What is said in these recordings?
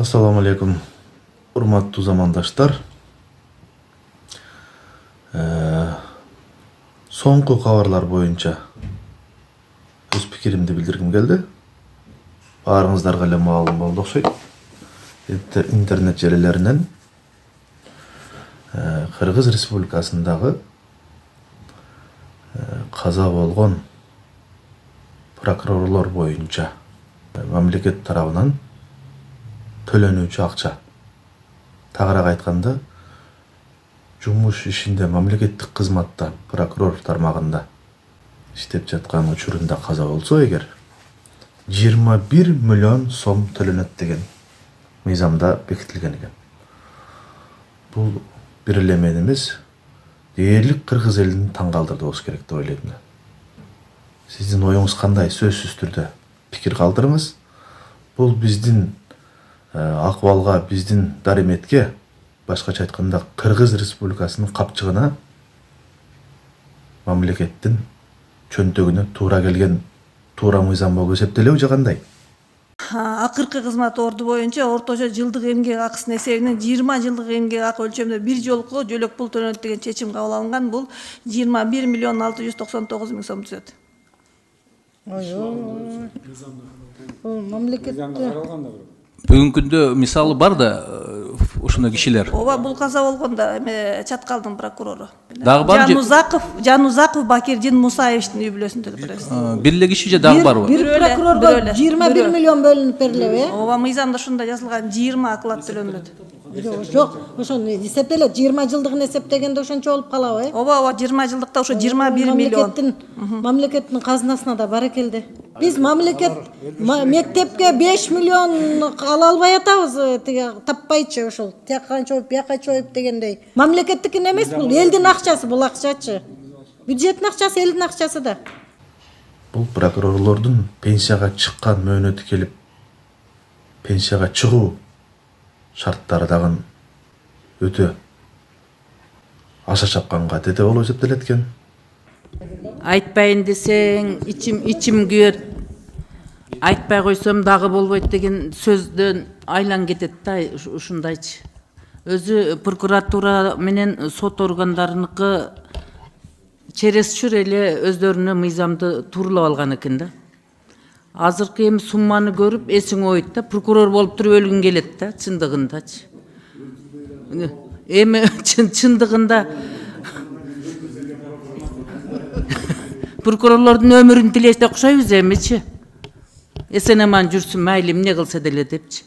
Assalamu alaikum, урматтуу замандаштар. Соңку кабарлар боюнча өз пикиримди билдиргим келди. Баарыңыздарга эле маалым болду окшойт. Интернет желелеринен Кыргыз Республикасындагы каза болгон прокурорлор боюнча мамлекет тарабынан төлөнүүчү акча, тагыраак айтканда жумуш ишинде мамлекеттик кызматта прокурор тармагында иштеп жаткан учурунда каза болсо эгер 21 миллион сом төлөнөт деген мыйзамда бекитилген экен. Бул бир эле мен эмес, дээрлик кыргыз элин таң калтырды болуш керек деп ойлойм. Сиздин оюңуз кандай? Сөзсүз түрдө пикир калтырыңыз. Бул биздин акыбалга, биздин дарыметке, башкача айтканда Кыргыз Республикасынын капчыгына, мамлекеттин чөнтөгүнө туура келген туура мыйзам болуп эсептелеби же кандай? Акыркы кызмат орду боюнча орточо жылдык эмгек акысынын эсебинен 20 жылдык эмгек акы өлчөмүндө бир жолку жөлөк пул төлөнөт деген чечим кабыл алынган. Бул 21 миллион 699 миң сом түзөт. Бүгүнкү күндө мисалы бар да ушундай кишилер. Ооба, бул каза болгондо Чаткалдын прокурору. Дагы бар Жанузаков Бакирдин Мусаевичтин үй бүлөсүндө турат. Бир эле киши же дагы барбы? Бир прокурорго 21 миллион бөлүнүп берилеби? Ооба, мыйзамда ушундай жазылган, 20 оклад төлөнөт. Жок, ошону эсептелет, 20 жылдыгын эсептегенде ошончо болуп калабы? Ооба, 20 жылдыкта ошо 21 миллион. Мамлекеттин казынасына да бар экелди. Биз мамлекет мектепке 5 миллион ала албай атабыз, таппайчы ошол. Тияка чоюп, бияка чоюп дегендей. Мамлекеттикин эмес бул, элдин акчасы бул акчачы. Бюджеттин акчасы, элдин акчасы да. Бул прокурорлордун пенсияга чыккан мөөнөтү келип, пенсияга чыгуу шарттары дагы өтө аша чапканга тете болуп эсептелет экен. Айтпайын десең, ичим күйөт. Айтпай койсом дагы болбойт деген сөздөн айлан кетет да, ушундайчы. Өзү прокуратура менен сот органдарыныкы чересчур эле өздөрүнө мыйзамды тууралап алган экен да. Азыркы эми сумманы көрүп эсиң ойт да, прокурор болуп туруп өлгүң келет да, чындыгындачы. Эми чындыгында прокурорлордун өмүрүн тилеште окшойбуз эмичи. Эсен аман жүрсүн, майли эмне кылса деле депчи.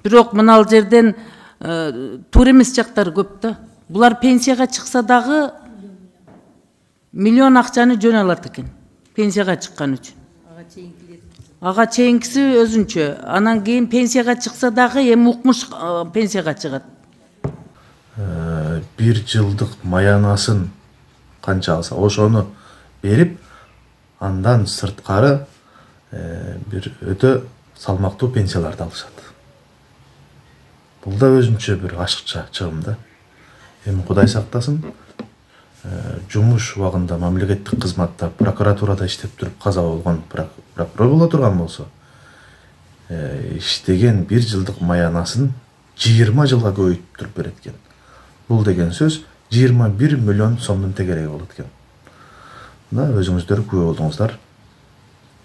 Бирок мына жерден туура эмес жактары көп да. Булар пенсияга чыкса дагы миллион акчаны жөн алат экен. Пенсияга чыккан үчүн. Ага чейинкиси өзүнчө. Анан кийин пенсияга чыкса дагы эми укмуш пенсияга чыгат. Бир жылдык маянасын канча алса, ошону берип, андан сырткары бир өтө салмактуу пенсияларды алышат. Бул да өзүнчө бир ашыкча чыгым да. Эми Кудай сактасын, жумуш убагында мамлекеттик кызматта прокуратурада иштеп туруп каза болгон прокурор боло турган болсо, иштеген бир жылдык маянасын 20 жылга көбөйтүп берет экен. Бул деген сөз 21 миллион сомдун тегереги болот экен. Мына өзүңүздөр күбө болдуңуздар.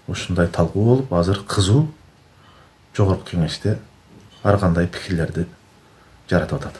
Ушундай талкуу болуп, азыр кызуу жогорку кеңеште ар кандай пикирлерди жаратып атат.